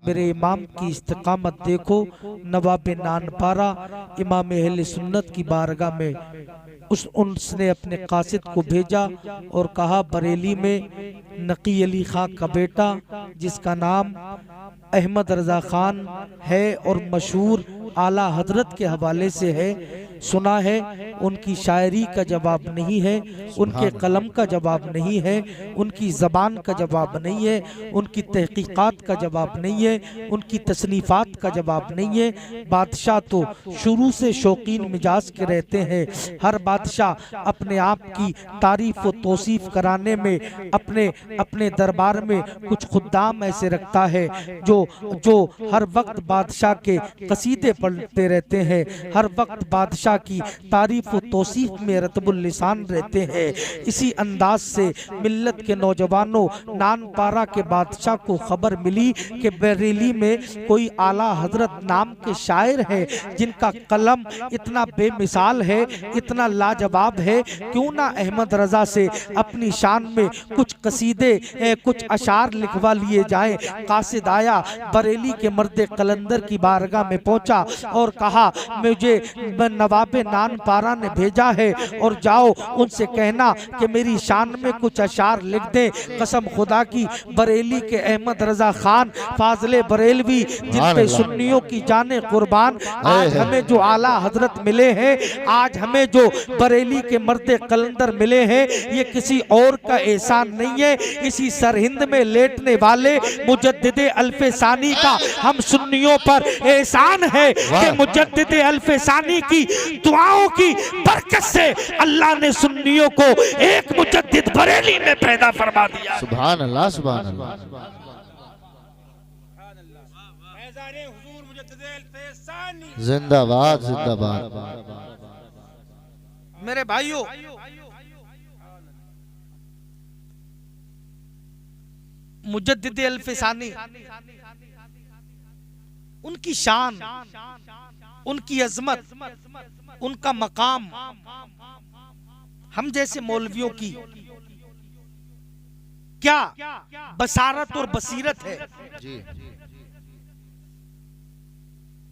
मेरे इमाम की इस्तिकामत देखो। नवाब नानपारा इमाम अहले सुन्नत की बारगाह में उसने अपने कासिद को भेजा और कहा बरेली में नकी अली खां का बेटा जिसका नाम अहमद रजा खान है और मशहूर आला हजरत के हवाले से है, सुना है उनकी शायरी का जवाब नहीं है, उनके कलम का जवाब नहीं है, उनकी ज़बान का जवाब नहीं है, उनकी तहकीकात का जवाब नहीं है, उनकी तसनीफ़ात का जवाब नहीं है। बादशाह तो शुरू से शौकीन मिजाज के रहते हैं। हर बादशाह अपने आप की तारीफ़ व तौसीफ़ कराने में अपने अपने दरबार में कुछ खुद्दाम ऐसे रखता है जो हर वक्त बादशाह के कसीदे पढ़ते रहते हैं, हर वक्त बादशाह की तारीफ व तौसीफ में रतबुल लिसान रहते हैं। इसी अंदाज से मिल्लत के नौजवानों नानपारा के बादशाह को खबर मिली कि बरेली में कोई आला हजरत नाम के शायर है जिनका कलम इतना बेमिसाल है, इतना लाजवाब है, क्यों ना अहमद रजा से अपनी शान में कुछ कसीदे कुछ अशार लिखवा लिए जाएं। कासिद आया, बरेली के मर्द कलंदर की बारगाह में पहुंचा और कहा मुझे नवाब नानपारा ने भेजा है और जाओ उनसे कहना कि मेरी शान में कुछ अशार लिख दे। कसम खुदा की बरेली के अहमद रजा खान फाजले बरेलवी जिन पे सुन्नियों की जाने कुर्बान, आज हमें जो आला हजरत मिले हैं, आज हमें जो बरेली के मर्द कलंदर मिले हैं, ये किसी और का एहसान नहीं है, इसी सरहिंद में लेटने वाले मुजद्दिदे अल्फे सानी का हम सुन्नियों पर एहसान है कि मुजद्दिदे अल्फे सानी की दुआओं की बरकत से अल्लाह ने सुन्नियों को एक मुजद्दिद बरेली में पैदा फरमा दिया। सुभान अल्लाह, सुभान अल्लाह। जिंदाबाद जिंदाबाद। मेरे भाइयों, मुजद्दिदे अल्फे सानी, उनकी शान, उनकी अजमत, उनका मकाम हम जैसे मौलवियों की क्या बसारत और बसीरत है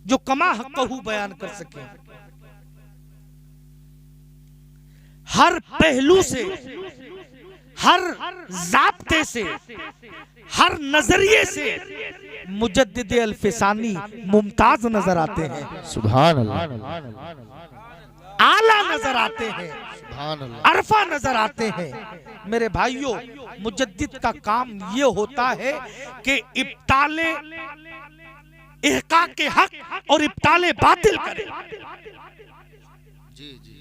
जो कमा हक़्क़हू बयान कर सके। हर पहलू से, हर ज़ाब्ते से, हर नजरिए से मुजद्दिदे अल्फे सानी मुमताज नजर आते हैं। सुभान अल्लाह। आला नजर आते हैं, सुभान अल्लाह। अरफा नजर आते हैं। मेरे भाइयों, मुजद्दिद का काम ये होता है कि इब्ताले इहक़ाक़ हक और इब्ताले बातिल करे। जी जी।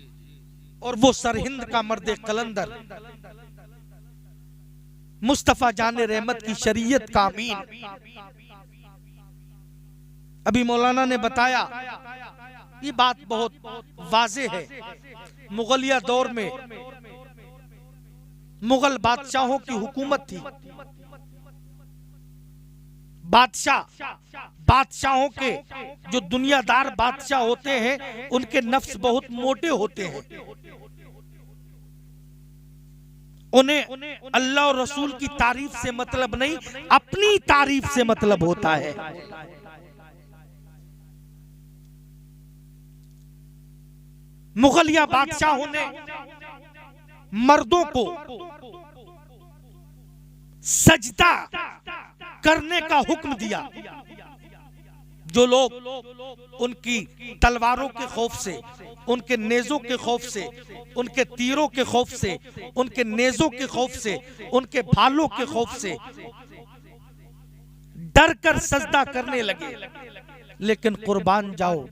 और वो सरहिंद का मर्द कलंदर मुस्तफा जाने रहमत की शरीयत का अमीन। अभी मौलाना ने बताया, ये बात बहुत वाज़े है। मुगलिया दौर में मुगल बादशाहों की हुकूमत थी। बादशाहों के जो दुनियादार बादशाह होते हैं उनके नफ्स बहुत मोटे होते हैं। उन्हें अल्लाह और रसूल की तारीफ से मतलब नहीं, अपनी तारीफ से मतलब होता है। मुगलिया बादशाहों ने मर्दों को सजदा करने का हुक्म दिया। जो लोग उनकी तलवारों के खौफ से, उनके नेज़ों के खौफ से, उनके तीरों के खौफ से, उनके नेज़ों के खौफ से, उनके भालों के खौफ से डर कर सजदा करने लगे। लेकिन कुर्बान जाओ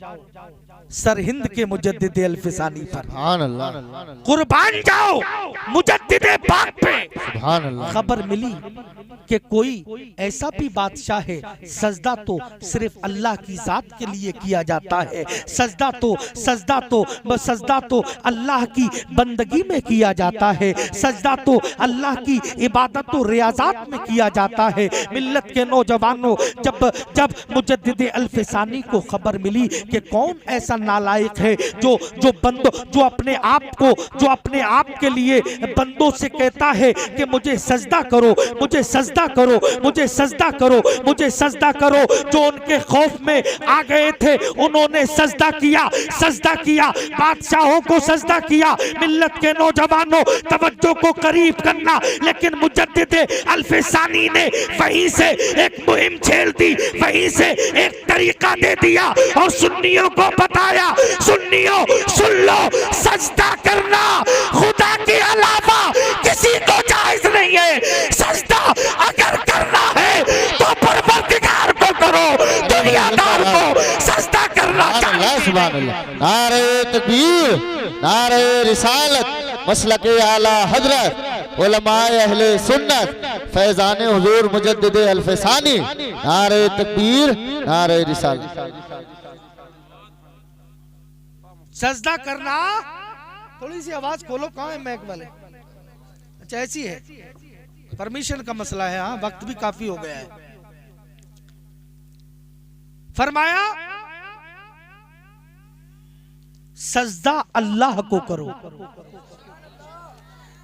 सरहिंद के मुजद्दिदे अल्फे सानी पर, सुभान अल्लाह। कुर्बान जाओ मुजद्दिदे पाक पे। सुभान अल्लाह। खबर मिली कि कोई ऐसा भी बादशाह है, सजदा तो सिर्फ अल्लाह की जात के लिए किया जाता है, सजदा तो अल्लाह की बंदगी में किया जाता है, सजदा तो अल्लाह की इबादत और रियाजात में किया जाता है। मिल्लत के नौजवानों, जब मुजद्दिदे अल्फे सानी को खबर मिली कि कौन ऐसा ऐसा नालायक है जो अपने आप के लिए बंदों से कहता है कि मुझे सजदा करो, मुझे सजदा करो, मुझे सजदा करो, मुझे सजदा करो। जो उनके खौफ में आ गए थे उन्होंने सजदा किया, सजदा किया, बादशाहों को सजदा किया। मिल्लत के नौजवानों तवज्जो को करीब करना, लेकिन मुजद्दिद अल्फसानी ने वहीं से एक मुहिम छेड़ दी, वहीं से एक तरीका दे दिया और सुन्नियों को बताया, सुन्नियों सुन लो, सजदा करना खुदा के अलावा किसी को जायज नहीं है। सजदा अगर करना है तो परवरदिगार को करो, दुनियादार को सजदा करना चाहिए। सुभान अल्लाह। नारे तकबीर, नारे रिसालत, मसलके आला हजरत, उलमाए अहले सुन्नत, फैजान हुजूर मुजद्दिद अल्फसानी। नारे तकबीर, नारे रिसालत। सजदा करना, थोड़ी सी आवाज खोलो, कहाँ है मैक वाले? अच्छा ऐसी है, परमिशन का मसला है। हाँ, वक्त भी काफी हो गया है। फरमाया सजदा अल्लाह को करो,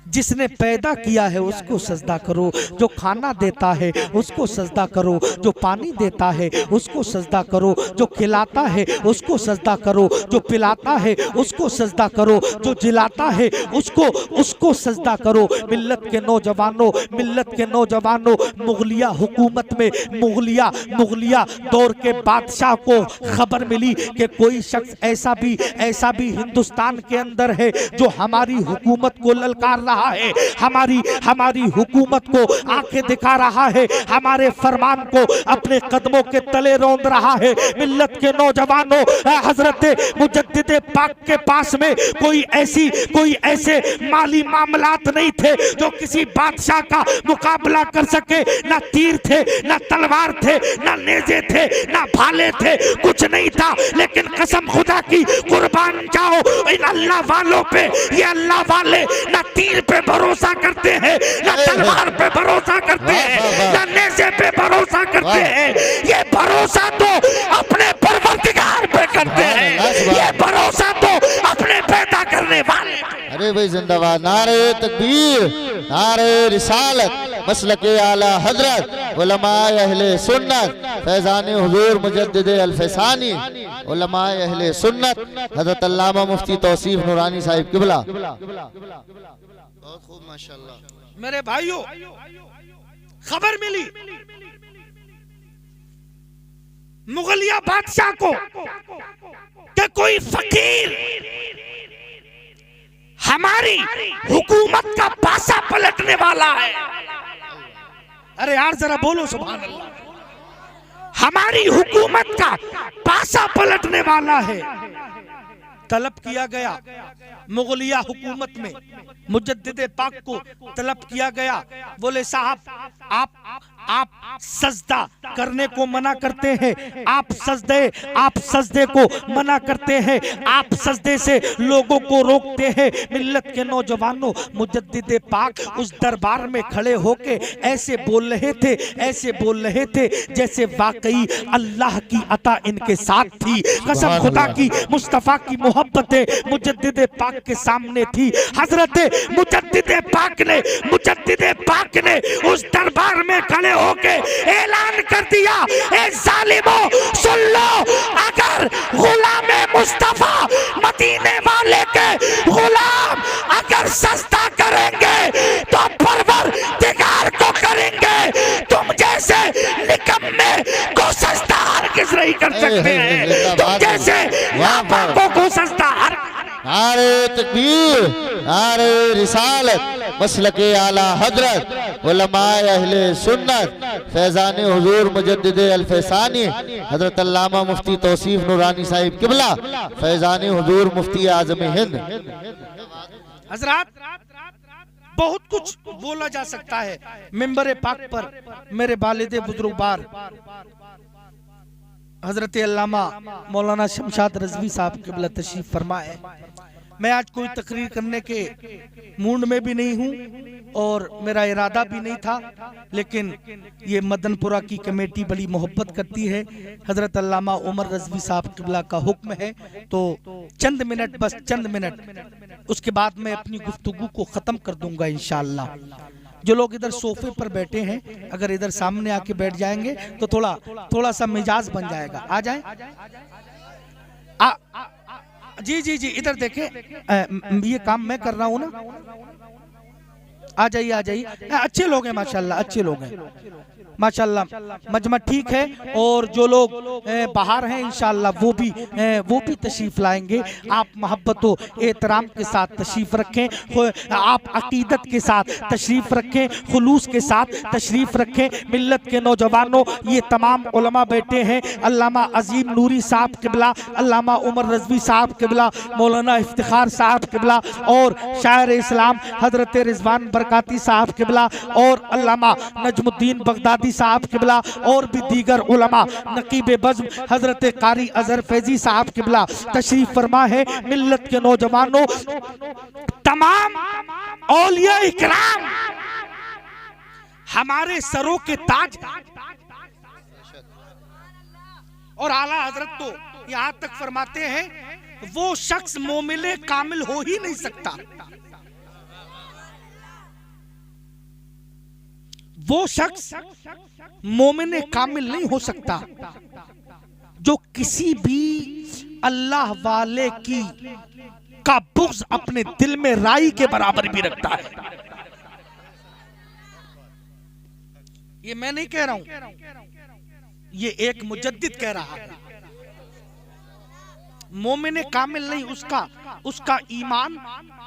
जिसने पैदा किया है उसको सजदा करो, जो खाना देता है उसको सजदा करो, जो पानी देता है उसको सजदा करो, जो खिलाता है उसको सजदा करो, जो पिलाता है उसको सजदा करो, जो जिलाता है उसको सजदा करो। मिल्लत के नौजवानों, मिल्लत के नौजवानों, मुगलिया हुकूमत में मुगलिया दौर के बादशाह को खबर मिली कि कोई शख्स ऐसा भी हिंदुस्तान के अंदर है जो हमारी हुकूमत को ललकार रहा है, हमारी हुकूमत को आंखें दिखा रहा है, हमारे फरमान को अपने कदमों के तले रौंद रहा है। मिल्लत के नौजवानों, हजरत मुजद्दिद पाक के पास में कोई ऐसे माली मामलात नहीं थे जो किसी बादशाह का मुकाबला कर सके। ना तीर थे, ना तलवार थे, ना नेज़े थे, ना भाले थे, कुछ नहीं था। लेकिन कसम खुदा की कुर्बान जाओ इन अल्लाह वालों पे, ये अल्लाह वाले ना तीर पे भरोसा करते हैं, ना तलवार पे भरोसा करते हैं, ना नेज़े पे भरोसा करते हैं। ये भरोसा तो अपने परवरदिगार पे करते हैं, ये भरोसा तो अपने पैदा करने वाले। अरे भाई जिंदाबाद। नारे तकबीर, नारे रिसालत, मसलके आला हजरत, उलमाए अहले सुन्नत, फैजान हुजूर मुजद्दिद अल्फसानी, उलमाए अहले सुन्नत, हजरत अल्लामा मुफ्ती तौसीफ नूरानी साहिब किबला। बहुत खूब, माशाअल्लाह। मेरे भाइयों, खबर मिली मुगलिया बादशाह को कि कोई फकीर हमारी हुकूमत का पासा पलटने वाला है। अरे यार जरा बोलो सुभान अल्लाह। हमारी हुकूमत का पासा पलटने वाला है। तलब किया गया मुगलिया हुकूमत में, मुजद्दिद पाक को तलब किया गया। बोले साहब आप सजदा करने को मना करते हैं, आप सजदे को मना करते हैं, आप सजदे से लोगों को रोकते हैं। मिल्लत के नौजवानों, मुजद्दिद पाक उस दरबार में खड़े होके ऐसे बोल रहे थे जैसे वाकई अल्लाह की अता इनके साथ थी। कसम खुदा की, मुस्तफा की मोहब्बतें मुजद्दिद पाक के सामने थी। हजरत मुजद्दिद पाक ने उस दरबार में खड़े होके ऐलान कर दिया, ए जालिमों सुन लो, अगर गुलाम मुस्तफा मदीने वाले के गुलाम अगर सजदा करेंगे तो परवरदिगार को करेंगे। तुम जैसे निकम्मे को सजदा हरगिज़ नहीं कर सकते हैं, तुम जैसे नापाकों को सजदा हर। नारे तकबीर, नारे रिसालत, मसलके आला हजरत, उलमाए अहले सुन्नत, फैजान हुजूर मुजद्दिद अल्फसानी, हजरत अल्लामा मुफ्ती तौसीफ नूरानी साहिब किबला, फैजान हुजूर मुफ्ती आजम हिंद। हजरात, बहुत कुछ बोला जा सकता है मिंबर पाक पर। मेरे वालिद बुजुर्गवार हजरत अल्लामा मौलाना शमशाद रज़वी साहब किबला तशरीफ फरमाए। मैं आज कोई तकरीर करने के मूड में भी नहीं हूँ और मेरा इरादा भी नहीं था, लेकिन ये मदनपुरा की कमेटी बड़ी मोहब्बत करती है। हजरत अल्लामा उमर रज़वी साहब किबला का हुक्म है, तो चंद मिनट, बस चंद मिनट, उसके बाद मैं अपनी गुफ्तगू को ख़त्म कर दूंगा इंशाअल्लाह। जो लोग इधर सोफे पर बैठे हैं, अगर इधर सामने आके बैठ जाएंगे तो थोड़ा सा मिजाज बन जाएगा। आ जाए, जी जी जी, इधर देखें, ये काम मैं कर रहा हूँ ना। आ जाइए, आ जाइए। अच्छे लोग हैं माशाल्लाह, अच्छे लोग हैं माशाल्लाह, मजमा ठीक है। और जो लोग बाहर हैं इंशाअल्लाह वो भी तशरीफ लाएंगे। आप मोहब्बत व एहतराम के साथ तशरीफ रखें, आप अकीदत के साथ तशरीफ रखें, खुलूस के साथ तशरीफ रखें। मिल्लत के नौजवानों, ये तमाम उलमा बैठे हैं, अल्लामा अजीम नूरी साहब किबला, अल्लामा उमर रज़वी साहब किबला, मौलाना इफ्तिखार साहब किबला और शायर इस्लाम हजरत रिजवान बरकाती साहब किबला और अल्लामा नजमुद्दीन बगदादी साहब किबला और भी दीगर उलमा, नकीब बज़्म हजरत कारी अजहर फैजी साहब किबला तशरीफ फरमा है। मिल्लत के नौजवानों, तमाम औलिया इकराम हमारे सरों के ताज और आला हजरत तो यहाँ तक फरमाते हैं, वो शख्स मोमिन कामिल हो ही नहीं सकता, वो शख्स मोमिन कामिल नहीं हो सकता जो किसी भी अल्लाह वाले का बुग़्ज़ अपने दिल में राई के बराबर भी रखता है। ये मैं नहीं कह रहा हूं, ये एक मुजद्दिद कह रहा है। मोमिन कामिल नहीं, उसका ईमान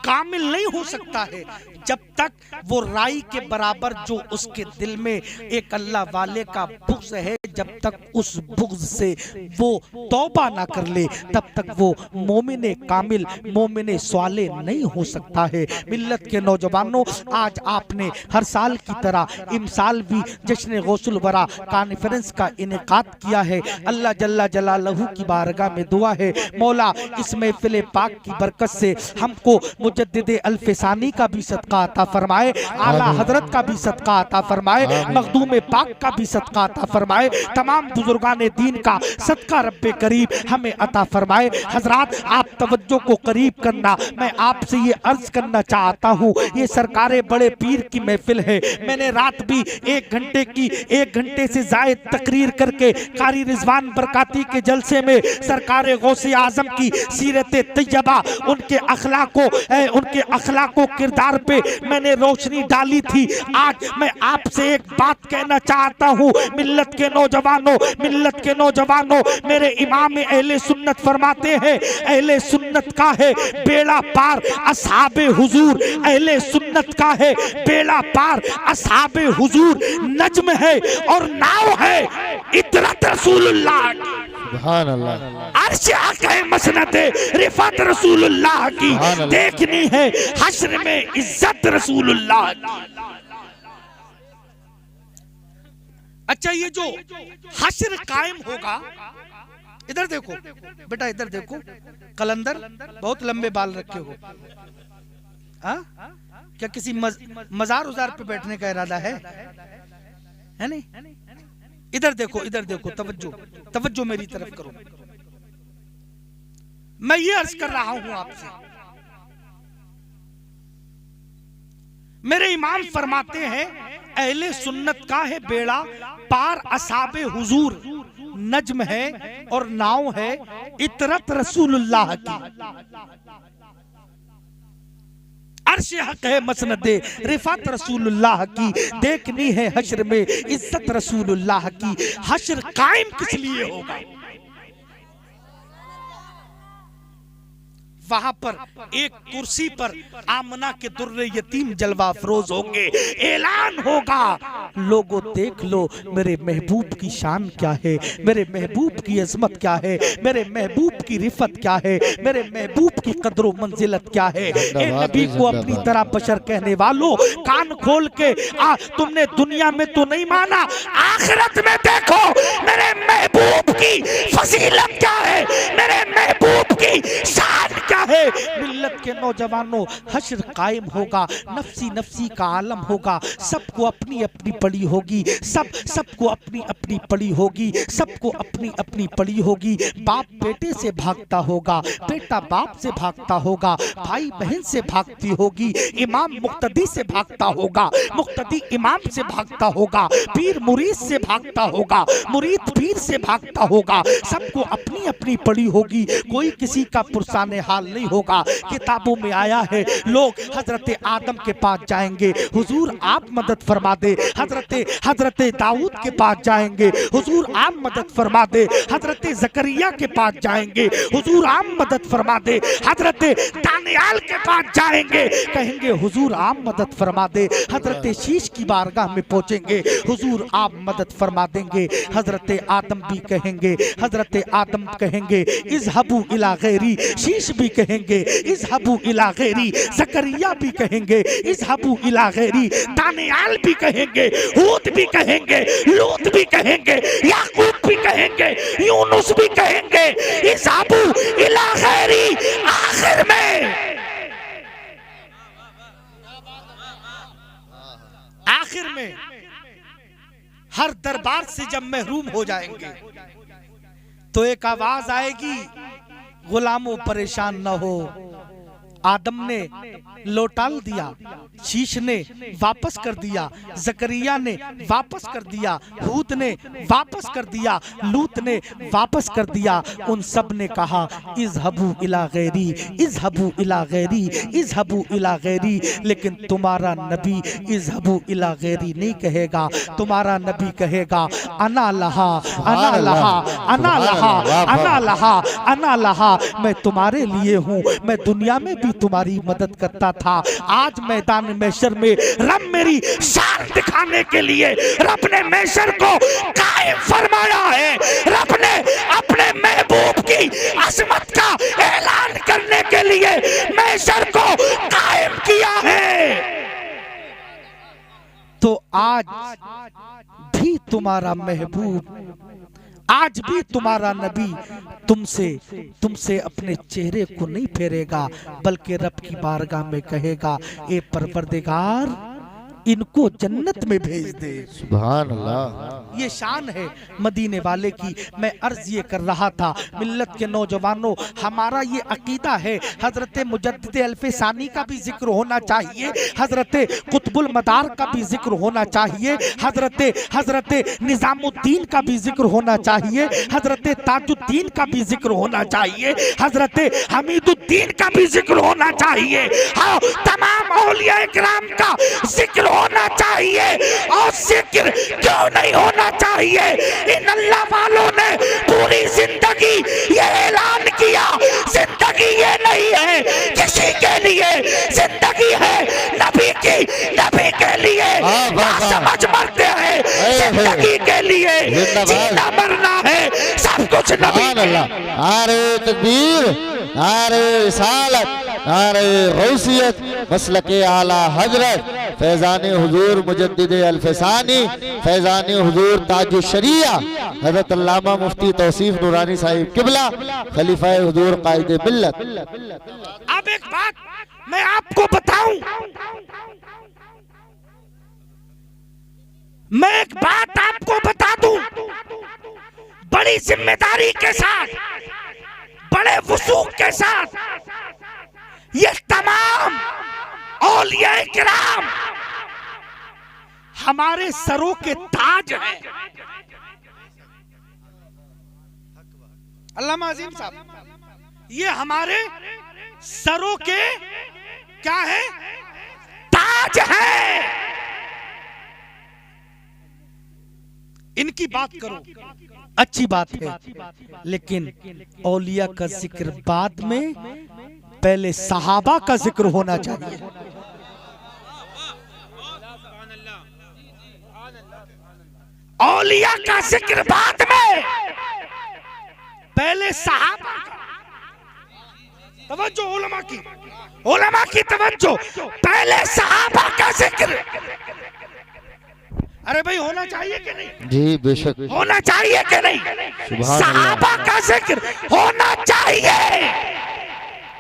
कामिल नहीं हो सकता है जब तक वो राई के बराबर जो उसके दिल में एक अल्लाह वाले का बुग़्ज़ है, जब तक उस बुग़्ज़ से वो तौबा ना कर ले, तब तक वो मोमिन कामिल, मोमिन स्वाले नहीं हो सकता है। मिल्लत के नौजवानों, आज आपने हर साल की तरह इमसाल भी जश्न गौसुल वरा कॉन्फ्रेंस का इनेकाद किया है। अल्लाह जल्ला जलालहू की बारगाह में दुआ है, मौला इस महफिल पाक की बरकत से हमको मुजद्दिद अल्फसानी का भी सदका अता फरमाए, आला हजरत का भी सदका अता फरमाए, मखदूम पाक का भी सदका अता फरमाए, तमाम बुजुर्गाने दीन का सदका रब्बे करीब हमें अता फरमाए। हजरात, आप तवज्जो को करीब करना, मैं आपसे ये अर्ज करना चाहता हूँ, ये सरकारे बड़े पीर की महफिल है। मैंने रात भी 1 घंटे से जायद तकरीर करके कारी रिजवान बरकाती के जलसे में सरकारे गौसे आजम की सीरत तैयबा, उनके अखलाको किरदार पे मैंने रोशनी डाली थी। आज मैं आपसे एक बात कहना चाहता हूँ, मिल्लत के नौजवानों, मेरे इमाम अहले सुन्नत फरमाते हैं, अहले सुन्नत का है बेड़ा पार असहाबे हुजूर, अहले सुन्नत का है बेड़ा पार असहाबे हुजूर, नज्म है और नाव है इतरत रसूलुल्लाह, सुभान अल्लाह, अर्श हक है मसनद रिफत रसूलुल्लाह की, देखनी है हश्र में इज्जत रसूलुल्लाह की। अच्छा, ये जो हश्र कायम होगा, इधर देखो बेटा, इधर देखो, कलंदर बहुत लंबे बाल रखे हो, क्या किसी मजार उजार पे बैठने का इरादा है नहीं? इधर देखो, तवज्जो मेरी तरफ करो। मैं ये अर्ज कर रहा हूं आपसे, मेरे इमाम फरमाते हैं, अहले सुन्नत का है बेड़ा पार असहाबे हुजूर, नज्म है और नाव है इतरत रसूलुल्लाह की, अर्श हक है मसनद रिफत रसूलुल्लाह की, देखनी है हश्र में इज्जत रसूलुल्लाह की। हश्र कायम किस लिए होगा? वहां पर एक कुर्सी पर आमना के दुर्रे यतीम जलवा अफरोज होंगे, ऐलान होगा, लोगों देख लो मेरे महबूब की शान क्या है, मेरे महबूब की अजमत क्या है, मेरे महबूब की रिफत क्या है, मेरे महबूब की कदर मंजिलत क्या है। ए नबी को अपनी तरह बशर कहने वालों, कान खोल के तुमने दुनिया में तो नहीं माना, आखिरत में देखो मेरे महबूब की फजीलत क्या है, मेरे महबूब की शान क्या है। मिल्लत के नौजवानों हश्र कायम होगा, नफसी नफसी का आलम होगा, सबको अपनी अपनी पड़ी होगी, सबको अपनी अपनी पड़ी होगी, सबको अपनी अपनी पड़ी होगी। बाप बेटे से भागता होगा, बेटा बाप से भागता होगा, भाई बहन से भागती होगी, इमाम मुक्तदी से भागता होगा, मुक्तदी इमाम से भागता होगा, पीर मुरीद से भागता होगा, मुरीद पीर से भागता होगा। सबको अपनी अपनी पड़ी होगी, कोई किसी का पुरसाने हाल नहीं होगा। किताबों में आया है लोग हजरत आदम के पास जाएंगे, हुजूर आप मदद फरमा दे। हजरत दाऊद के पास जाएंगे, हुजूर आप मदद फरमा दे। हजरत जकरिया के पास जाएंगे, हुजूर आप मदद फरमा दे। हजरत दानियाल के पास जाएंगे, कहेंगे हुजूर आप मदद फरमा दे। हजरत शीश की बारगाह में पहुंचेंगे, हुजूर आप मदद फरमा देंगे। हजरत आदम भी कहेंगे, हजरत आदम कहेंगे इज़हबू इला गैरी, शीश भी कहेंगे इज़हबू इला गैरी, जकरिया भी कहेंगे इज़हबू इला गैरी, दानियाल भी कहेंगे, हूद भी कहेंगे, लूत भी कहेंगे, याकूब भी कहेंगे, यूनुस भी कहेंगे इज़हबू इला गैरी। आखिर में हर दरबार से जब महरूम हो जाएंगे तो एक आवाज आएगी, गुलामों परेशान न हो। आदम ने लौटाल दिया, शीश ने वापस कर दिया, जकरिया ने वापस कर दिया, हूद ने वापस कर दिया, लूत ने वापस कर दिया। उन सब ने कहा इज़हबू इला गैरी, इज़हबू इला गैरी, इज़हबू इला गैरी। लेकिन तुम्हारा नबी इज़हबू इला गैरी नहीं कहेगा, तुम्हारा नबी कहेगा अना लहा, अना लहा, अना लहा, अना लहा, अना लहा। मैं तुम्हारे लिए हूँ, मैं दुनिया में भी तुम्हारी मदद करता था। आज मैदान महशर में रब मेरी शान दिखाने के लिए रब ने महशर को कायम फरमाया है। रब ने अपने महबूब की अजमत का ऐलान करने के लिए महशर को कायम किया है। तो आज भी तुम्हारा महबूब, आज भी तुम्हारा नबी तुमसे अपने चेहरे को नहीं फेरेगा, बल्कि रब की बारगाह में कहेगा ए परवरदिगार इनको जन्नत में भेज दे। सुभान अल्लाह। ये शान है मदीने वाले की। मैं अर्ज ये कर रहा था मिल्लत के नौजवानों, हमारा ये अकीदा है हजरत मुजद्दिद अल्फसानी का भी जिक्र होना चाहिए, हजरत कुतुबुल मदार का भी जिक्र होना चाहिए, हजरत निजामुद्दीन का भी जिक्र होना चाहिए, हजरत ताजुद्दीन का भी जिक्र होना चाहिए, हजरत हमीदुद्दीन का भी जिक्र होना चाहिए। हाँ, तमाम औलिया इकराम का जिक्र होना चाहिए। और जिक्र क्यों नहीं होना चाहिए? इन अल्लाह वालों ने पूरी जिंदगी ये ऐलान किया, जिंदगी ये नहीं है किसी के लिए, जिंदगी है नबी की, नबी के लिए। समझ मरते हैं जिंदगी के लिए, जीना मरना है सब कुछ नबी। अरे तकबीर, अरे रिसालत, अरे गौसियत, मसलके आला हजरत फैजान हुजूर मुजद्दिद अल्फसानी, फैजान हुजूर ताज शरिया हजरत अल्लामा मुफ्ती तौसीफ नूरानी साहिब किबला, खलीफा हुजूर कायद मिल्लत। अब एक बात मैं आपको बताऊं, मैं एक बात आपको बता दूं, बड़ी जिम्मेदारी के साथ, बड़े वसूख के साथ, ये तमाम औलिया किराम हमारे सरों के ताज हैं। अल्लामा अजीम साहब, ये हमारे सरों के क्या है? ताज है। इनकी बात करो, अच्छी बात है, लेकिन औलिया का जिक्र बाद में, पहले सहाबा का जिक्र होना चाहिए। औलिया का जिक्र बाद में, पहले सहाबा। तवज्जो उलमा की तवज्जो, पहले सहाबा का जिक्र। अरे भाई होना चाहिए कि नहीं? जी बेशक होना चाहिए कि नहीं? सहाबा का जिक्र होना चाहिए।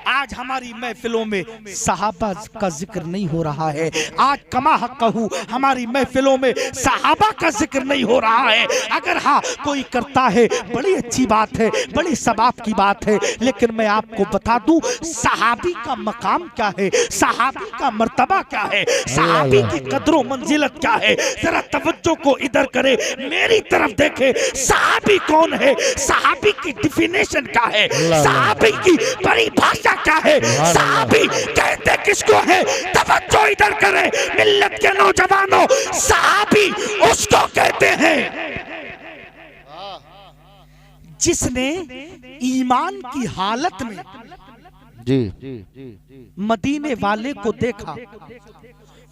आज हमारी महफिलों में सहाबा का जिक्र नहीं हो रहा है। आज कमा हक़हू हमारी महफिलों में सहाबा का जिक्र नहीं हो रहा है। अगर हाँ कोई करता है बड़ी अच्छी बात है, बड़ी सवाब की बात है, लेकिन मैं आपको बता दूं सहाबी का मकाम क्या है, सहाबी का मर्तबा क्या है, सहाबी की कदरों मंजिलत क्या है। जरा तवज्जो को इधर करे, मेरी तरफ देखे। सहाबी कौन है, सहाबी की डिफिनेशन क्या है, सहाबी की परिभाषा क्या है, सहाबी कहते किसको है। तवज्जो इधर करे मिल्लत के नौजवानों, सहाबी उसको कहते हैं जिसने ईमान की हालत में जी मदीने वाले को देखा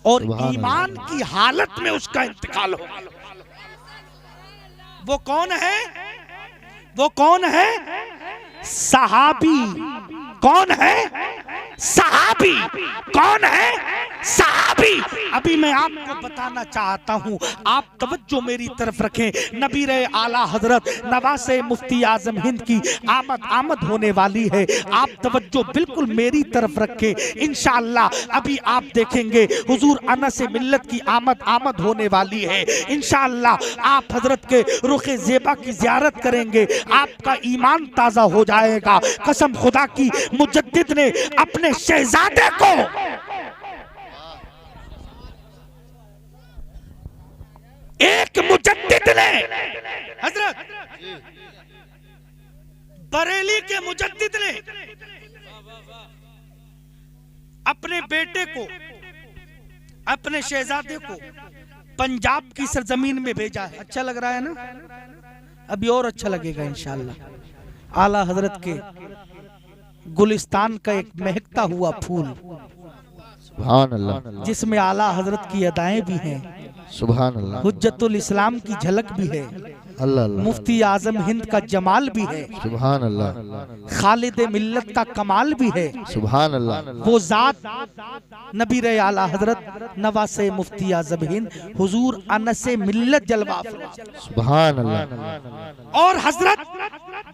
और ईमान की हालत में उसका इंतकाल हो। वो कौन है, वो कौन है, सहाबी। कौन है, सहाबी। कौन है, सहाबी। अभी मैं आपको बताना चाहता हूं, आप तवज्जो मेरी तरफ रखें। नबी रहे आला हजरत नवासे मुफ्ती आजम हिंद की आमद होने वाली है। आप तवज्जो बिल्कुल मेरी तरफ रखें। इंशाअल्लाह अभी आप देखेंगे हुजूर अनस मिल्लत की आमद होने वाली है। इंशाअल्लाह आप हजरत के रुखे ज़ेबा की ज़ियारत करेंगे, आपका ईमान ताज़ा हो जाएगा। कसम खुदा की, मुजद्दिद ने अपने शहजादे को एक मुजद्दिद ने, हजरत बरेली के मुजद्दिद ने अपने बेटे को, अपने शहजादे को पंजाब की सरजमीन में भेजा है। अच्छा लग रहा है ना, अभी और अच्छा लगेगा इंशाअल्लाह। आला हजरत के गुलिस्तान का एक महकता हुआ फूल, सुभान अल्लाह, जिसमें आला हजरत की अदाएं भी हैं, सुभान अल्लाह, हुज्जतुल इस्लाम की झलक भी है, अल्लाह अल्लाह, मुफ्ती आजम हिंद का जमाल भी है, सुभान अल्लाह, खालिद मिल्लत का कमाल भी है, सुभान अल्लाह, वो जात नबी रहे आला हजरत नवासे मुफ्ती आजम हिंद हुजूर अनस मिल्लत जलवा फरमा, सुभान अल्लाह। और हजरत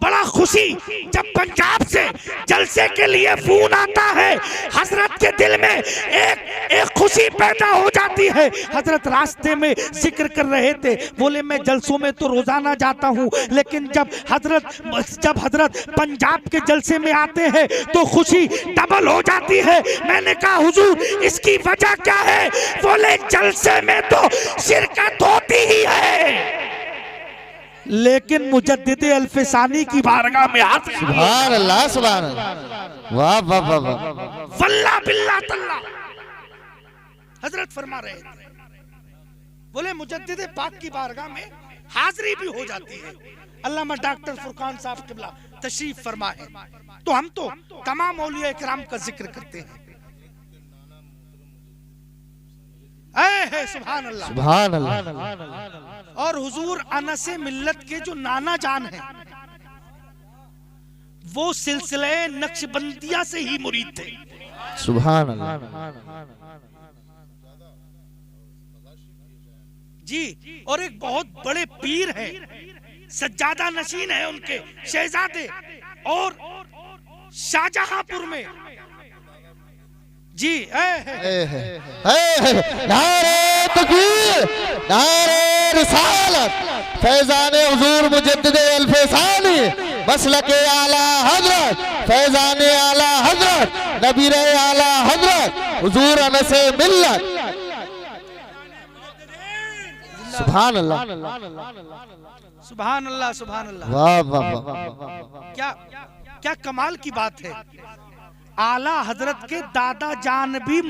बड़ा खुशी जब पंजाब से जलसे के लिए फोन आता है, हजरत के दिल में एक खुशी पैदा हो जाती है। हजरत रास्ते में जिक्र कर रहे थे, बोले मैं जलसों में तो रोजाना जाता हूँ, लेकिन जब हजरत पंजाब के जलसे में आते हैं तो खुशी डबल हो जाती है। मैंने कहा हुजूर इसकी वजह क्या है? बोले जलसे में तो शिरकत होती ही है, लेकिन मुजद्दिद अल्फसानी की बारगाह में हाथ, सुभान अल्लाह, सुभान अल्लाह, वाह वाह वाह वाह, वल्लाह बिल्लाह तल्लाह। हजरत फरमा रहे थे, बोले मुजद्दिद पाक की बारगाह में हाजिरी भी हो जाती है। अल्लामा डॉक्टर फुरकान साहब किबला तशरीफ फरमा है, तो हम तो तमाम औलिया इकराम का जिक्र करते हैं। सुभान अल्लाह, सुभान अल्लाह। और हुजूर अनस मिल्लत के जो नाना जान हैं, वो सिलसिले नक्शबंदिया से ही मुरीद थे। सुभान अल्लाह जी। और एक बहुत बड़े पीर हैं, सज्जादा नशीन है उनके शहजादे, और शाहजहांपुर में जी नारे तकबीर, नारे रिसालत, फैजाने हुजूर मुजद्दिद अल्फसानी, मसलके आला हजरत, फैजाने आला हजरत, नबी रहे आला हजरत हुजूर अनस मिल्लत, सुभान अल्लाह, सुभान अल्लाह, सुभान अल्लाह। वाह वाह वाह, क्या क्या कमाल की बात है। आला हजरत के दादा जान भी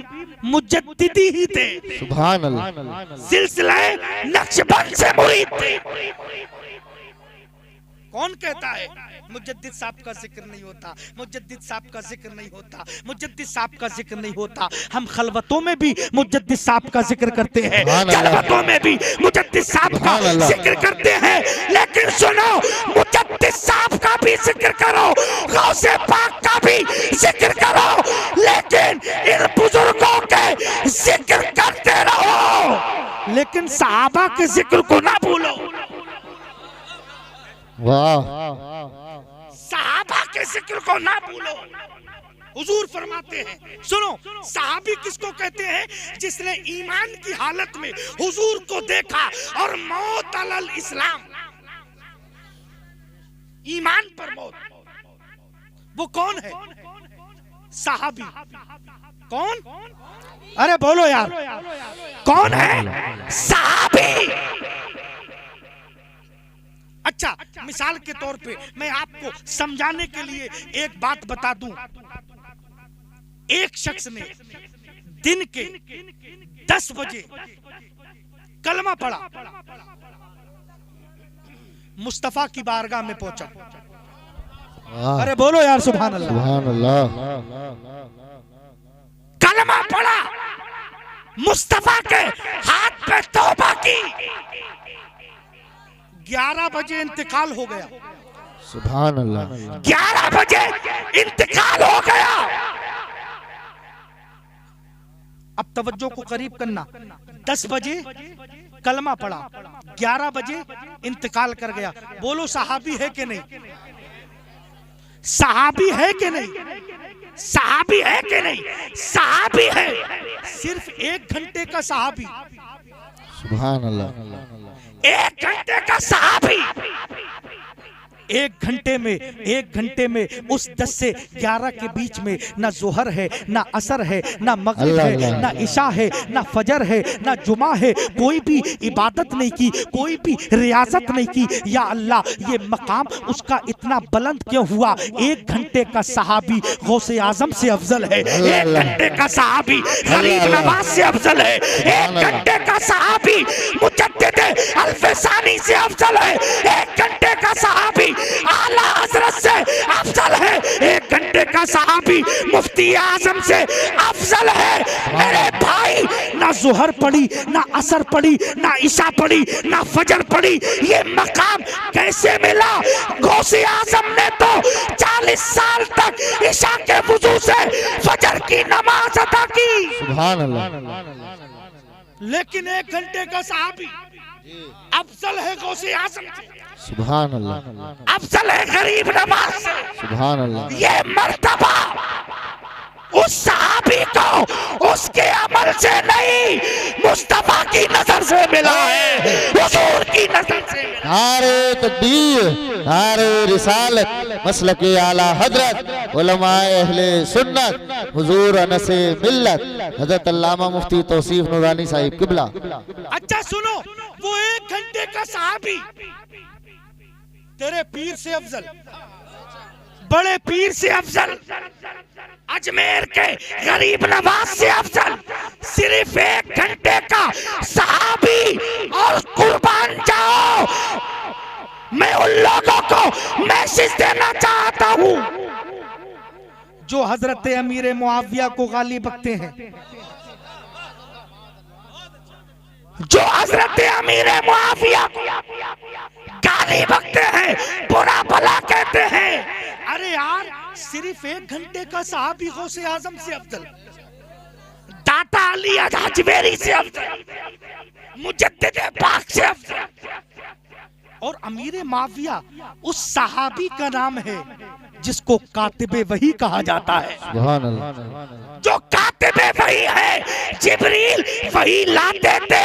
मुजद्दिदी ही थे, सुभान अल्लाह, सिलसिला नक्शबंद से मुरीद थे। कौन कहता है मुजद्दिद साहब का जिक्र नहीं होता, मुजद्दिद साहब का जिक्र नहीं होता, मुजद्दिद साहब का जिक्र नहीं होता? हम खलवतों में भी मुजद्दिद साहब का जिक्र करते हैं, खलवतों में भी मुजद्दिद साहब का जिक्र करते हैं। लेकिन सुनो, मुजद्दिद साहब का भी जिक्र करो, गौसे पाक का भी जिक्र करो, लेकिन इन बुजुर्गों के जिक्र करते रहो, लेकिन सहाबा के जिक्र को ना भूलो। वाह, सहाबा के जिक्र को ना भूलो। हुजूर फरमाते हैं, सुनो, सहाबी किसको कहते हैं? जिसने ईमान की हालत में हुजूर को देखा और मौत अलल इस्लाम, ईमान पर मौत। वो कौन है? सहाबी। कौन? अरे बोलो यार, कौन है? सहाबी। अच्छा, मिसाल के तौर पे मैं आपको समझाने के लिए एक बात बता दूं। एक शख्स ने दिन के 10 बजे कलमा पढ़ा, मुस्तफा की बारगाह में पहुंचा। अरे बोलो यार सुभान अल्लाह, सुभान अल्लाह। कलमा पढ़ा, मुस्तफा के हाथ पे तौबा की, 11 बजे इंतकाल हो गया। सुभान अल्लाह। 11 बजे इंतकाल हो गया। अब तवज्जो को करीब करना, 10 बजे कलमा पढ़ा, 11 बजे इंतकाल कर गया। बोलो सहाबी है कि नहीं? सहाबी है कि नहीं? सहाबी है कि नहीं? सहाबी है। सिर्फ 1 घंटे का सहाबी, सुभान अल्लाह। 1 घंटे का सहाबी। 1 घंटे में उस 10 से 11 के बीच में ना जोहर है, ना असर है, ना मगरिब है, ना इशा है, ना फजर है, ना जुमा है, कोई भी इबादत नहीं की, कोई भी रियाजत नहीं की। या अल्लाह, ये मकाम उसका इतना बुलंद क्यों हुआ? 1 घंटे का सहाबी गौसे आजम से अफजल है। 1 घंटे का सहाबी गरीब नवाज से अफजल है। 1 घंटे का सहाबी मुजद्दिद अल्फसानी से अफजल है। 1 घंटे का सहाबी आला हजरत से अफजल है। 1 घंटे का सहाबी मुफ्ती आजम से अफजल है। मेरे भाई, ना जोहर पढ़ी, ना असर पढ़ी, ना ईशा पढ़ी, ना फजर पढ़ी, ये मकाम कैसे मिला? गौसे आजम ने तो 40 साल तक ईशा के वुजू से फजर की नमाज अदा की। सुभान अल्लाह। लेकिन 1 घंटे का सहाबी अफजल है गौसे आजम से, सुभान अल्लाह। अफजल है गरीब नवाज से। सुभान अल्लाह। ये मर्तबा उस सहाबी को उसके अमल से नहीं, मुस्तफा की नजर से मिला है, हुजूर की नजर से। नारे तकबीर, नारे रिसालत, मसलके आला हजरत, उलमाए अहले सुन्नत, हुजूर अनसे मिल्लत, हजरत अल्लामा मुफ्ती तौसीफ नूरानी साहिब किबला। अच्छा सुनो, वो 1 घंटे का सहाबी तेरे पीर से अफजल, बड़े पीर से अफजल, अजमेर के गरीब नवाज से अफजल, सिर्फ 1 घंटे का सहाबी। और कुर्बान जाओ, मैं उन लोगों को मैसेज देना चाहता हूं जो हजरत अमीर मुआविया को गाली बकते हैं, जो हजरत अमीर मुआविया को गाली बकते हैं, बुरा भला कहते हैं। अरे यार, सिर्फ 1 घंटे का सहाबी गौसे आजम से अफजल, दाता अली अजमेरी से अफजल, मुजद्दिद पाक से अफजल। और अमीर मुआविया उस सहाबी का नाम है जिसको कातिबे वही कहा जाता है। सुभान अल्लाह। जो कातिबे वही है, जिब्रील वही लाते थे।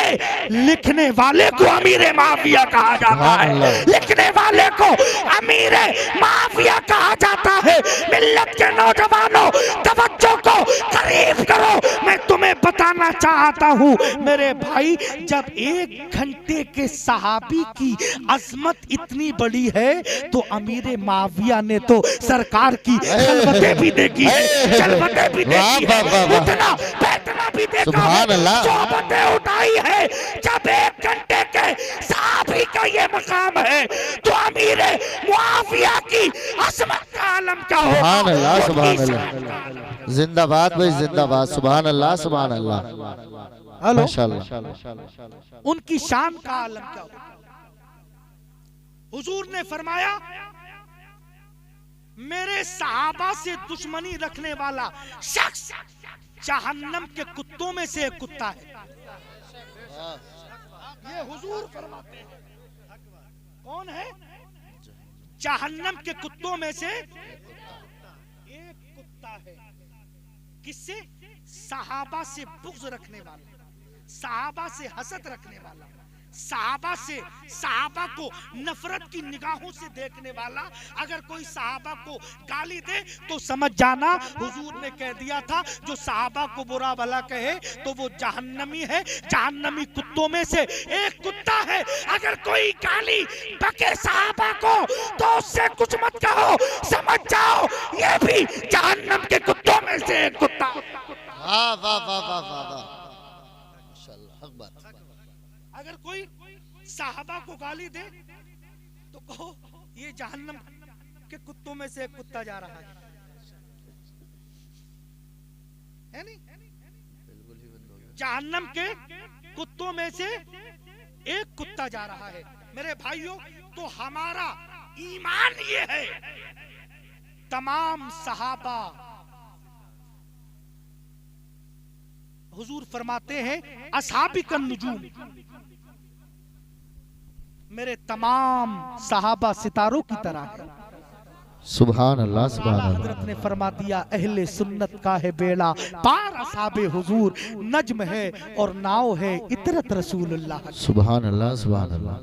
लिखने वाले को अमीर मुआविया कहा जाता है, लिखने वाले को अमीर मुआविया कहा जाता है। मिल्लत के नौजवानों, तवज्जो को करीब करो, मैं तुम्हें बताना चाहता हूँ मेरे भाई, जब 1 घंटे के सहाबी की अजमत इतनी बड़ी है तो अमीर मुआविया ने तो सरकार की खलवतें भी देखी है, जलवतें भी देखी है, उठना बैठना भी देखा है, सोबतें उठाई है। जब 1 घंटे के सहाबी का ये मकाम है तो अमीर मुआविया की अजमत का आलम क्या होगा? सुभान अल्लाह, सुभान अल्लाह। जिंदाबाद भाई, जिंदाबाद। सुभान अल्लाह, सुभान अल्लाह। माशाअल्लाह। उनकी शान का आलम क्या होगा? हुजूर ने फरमाया, मेरे सहाबा से दुश्मनी रखने वाला शख्स जहन्नम के कुत्तों में से एक कुत्ता है। ये हुजूर फरमाते हैं। कौन है? जहन्नम के कुत्तों में से एक कुत्ता। है। किससे? सहाबा से बुग़्ज़ रखने वाला, सहाबा से हसद रखने वाला, सहाबा से, सहाबा को नफरत की निगाहों से देखने वाला। अगर कोई सहाबा को गाली दे तो समझ जाना हुजूर ने कह दिया था, जो सहाबा को बुरा भला कहे तो वो जहन्नमी है, जहन्नमी कुत्तों में से एक कुत्ता है। अगर कोई गाली बके सहाबा को तो उससे कुछ मत कहो, समझ जाओ ये भी जहन्नम के कुत्तों में से एक कुत्ता। वाह वाह वाह वाह वाह वाह, माशाअल्लाह, हक बात। अगर कोई साहबा को गाली दे तो कहो ये जहन्नम के कुत्तों में से एक कुत्ता जा रहा है नहीं? जहन्नम के कुत्तों में से एक कुत्ता जा रहा है। मेरे भाइयों, तो हमारा ईमान ये है, तमाम सहाबा, हुजूर फरमाते हैं असहाबी का नुजूम, मेरे तमाम सहाबा सितारों की तरह है। सुभान अल्लाह, सुभान अल्लाह। हजरत ने फरमा दिया अहले सुन्नत का है बेड़ा पार, असहाबे हुजूर नज्म है और नाव है इतरत रसूलुल्लाह। सुभान अल्लाह, सुभान अल्लाह।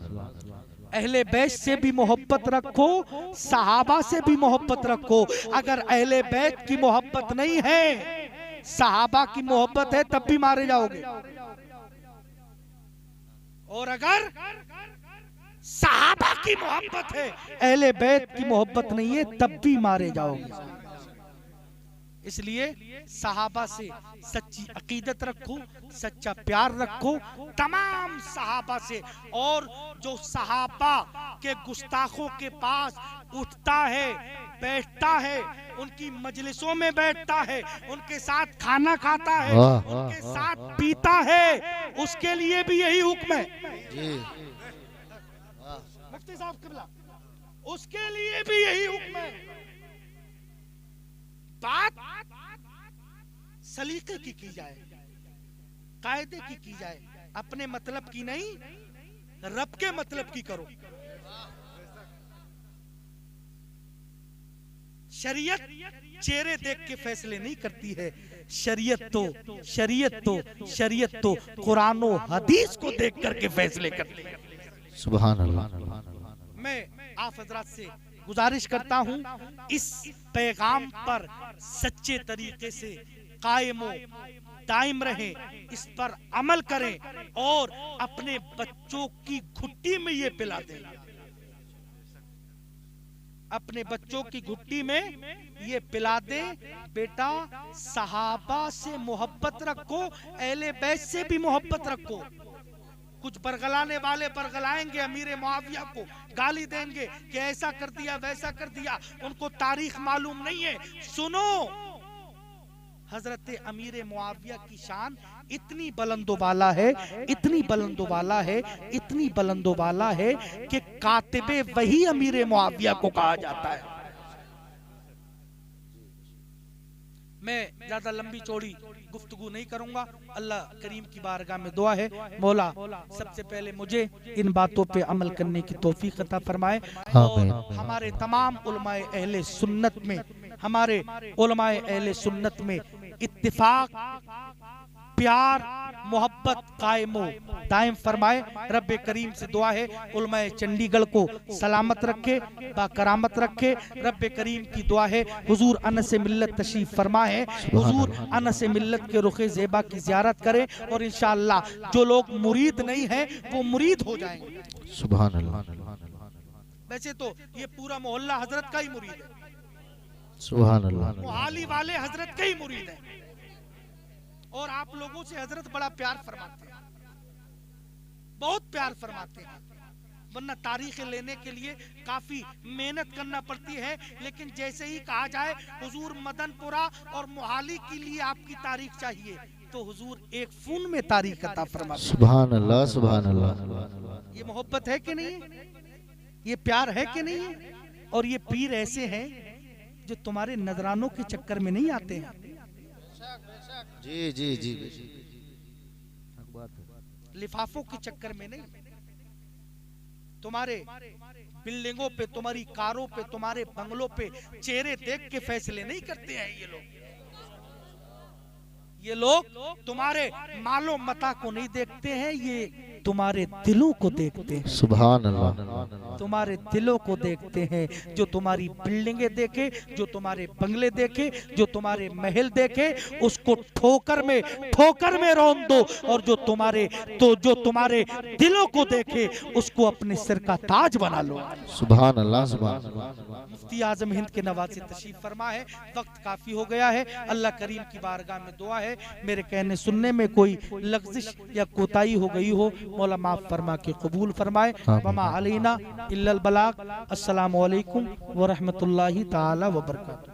अहले बैत से भी मोहब्बत रखो, सहाबा से भी मोहब्बत रखो। अगर अहले बैत की मोहब्बत नहीं है, सहाबा की मोहब्बत है, तब भी मारे जाओगे। और अगर सहाबा की मोहब्बत है, अहले बैत की मोहब्बत नहीं है, तब भी मारे जाओगे। इसलिए सहाबा से सच्ची अकीदत रखो, सच्चा प्यार रखो, तमाम सहाबा से। और जो सहाबा के गुस्ताखों के पास उठता है, बैठता है, उनकी मजलिसों में बैठता है, उनके साथ खाना खाता है, उनके साथ पीता है, उसके लिए भी यही हुक्म है जी। मुफ्ती साहब किबला, उसके लिए भी यही हुक्म है। बात सलीके की जाए, कायदे की जाए, अपने मतलब की नहीं, रब के मतलब की करो। शरीयत चेहरे देख के फैसले नहीं करती है, शरीयत तो कुरान और हदीस को देख करके फैसले करती है। सुभान अल्लाह। मैं आप हजरात से गुजारिश करता हूँ, इस पैगाम पर सच्चे तरीके से कायम दायम रहें, इस पर अमल करें और अपने बच्चों की घुट्टी में ये पिला दें। अपने बच्चों की घुट्टी में ये पिला दे, बेटा सहाबा से मोहब्बत रखो, अहले बैत से भी मोहब्बत रखो। कुछ बरगलाने वाले बरगलाएंगे, अमीर मुआविया को गाली देंगे कि ऐसा कर दिया वैसा कर दिया, उनको तारीख मालूम नहीं है। सुनो, हजरत अमीर मुआविया की शान इतनी बुलंदोबाला है, इतनी बुलंदोबाला है, इतनी बुलंदोबाला है कि कातिबे वही अमीर मुआविया को कहा जाता है। मैं ज्यादा लंबी चौड़ी गुफ्तगू नहीं करूंगा। अल्लाह करीम की बारगाह में दुआ है, मौला सबसे पहले मुझे इन बातों पे अमल करने की तौफीक अता फरमाए और हमारे तमाम उलमाए अहले सुन्नत में, हमारे उलमाए अहले सुन्नत में इत्तिफाक, प्यार, मोहब्बत कायम दायम फरमाए। रब्बे करीम से दुआ है उलमाए चंडीगढ़ को सलामत रखे, बाकरामत रखे। रब्बे करीम की दुआ है हुजूर अनस मिल्लत तशरीफ फरमा है, हुजूर अनस मिल्लत के रुखे ज़ेबा की ज़ियारत करें और इंशाअल्लाह जो लोग मुरीद नहीं हैं वो मुरीद हो जाएंगे। सुभान अल्लाह। वैसे तो ये पूरा मोहल्ला हजरत का ही मुरीद है, सुभान अल्लाह। मोहाली वाले हजरत के ही मुरीद है और आप लोगों से हजरत बड़ा प्यार फरमाते हैं, बहुत प्यार फरमाते हैं। वरना तारीखें लेने के लिए काफी मेहनत करना पड़ती है, लेकिन जैसे ही कहा जाए हुजूर मदनपुरा और मोहाली के लिए आपकी तारीख चाहिए तो हुजूर एक फोन में तारीख अता फरमाते हैं। सुभान अल्लाह, सुभान अल्लाह। ये मोहब्बत है कि नहीं है? ये प्यार है कि नहीं है? और ये पीर ऐसे हैं जो तुम्हारे नजरानों के चक्कर में नहीं आते हैं। जी जी जी, लिफाफों के चक्कर में नहीं, तुम्हारे बिल्डिंगों पे, तुम्हारी कारों पे, तुम्हारे बंगलों पे चेहरे देख के फैसले नहीं करते हैं ये लोग। ये लोग तुम्हारे मालो मता को नहीं देखते हैं, ये तुम्हारे दिलों को देखते हैं। सुभान अल्लाह। तुम्हारे दिलों को देखते हैं। जो तुम्हारी बिल्डिंगें देखे, जो तुम्हारे बंगले देखे, जो तुम्हारे महल देखे, उसको ठोकर में रौंद दो, और जो तुम्हारे दिलों को देखे उसको अपने सिर का ताज बना लो। सुभान अल्लाह, सुभान अल्लाह। मुफ्ती आजम हिंद के नवाज़े तशरीफ फरमा है। वक्त काफी हो गया है। अल्लाह करीम की बारगाह में दुआ है, मेरे कहने सुनने में कोई लग़्ज़िश या कोताही हो गई हो, मौला माफ फरमा के कबूल फरमाए। वमा अलैना इल्लल बलाग। अस्सलामु अलैकुम व रहमतुल्लाहि ताला व बरकातहू।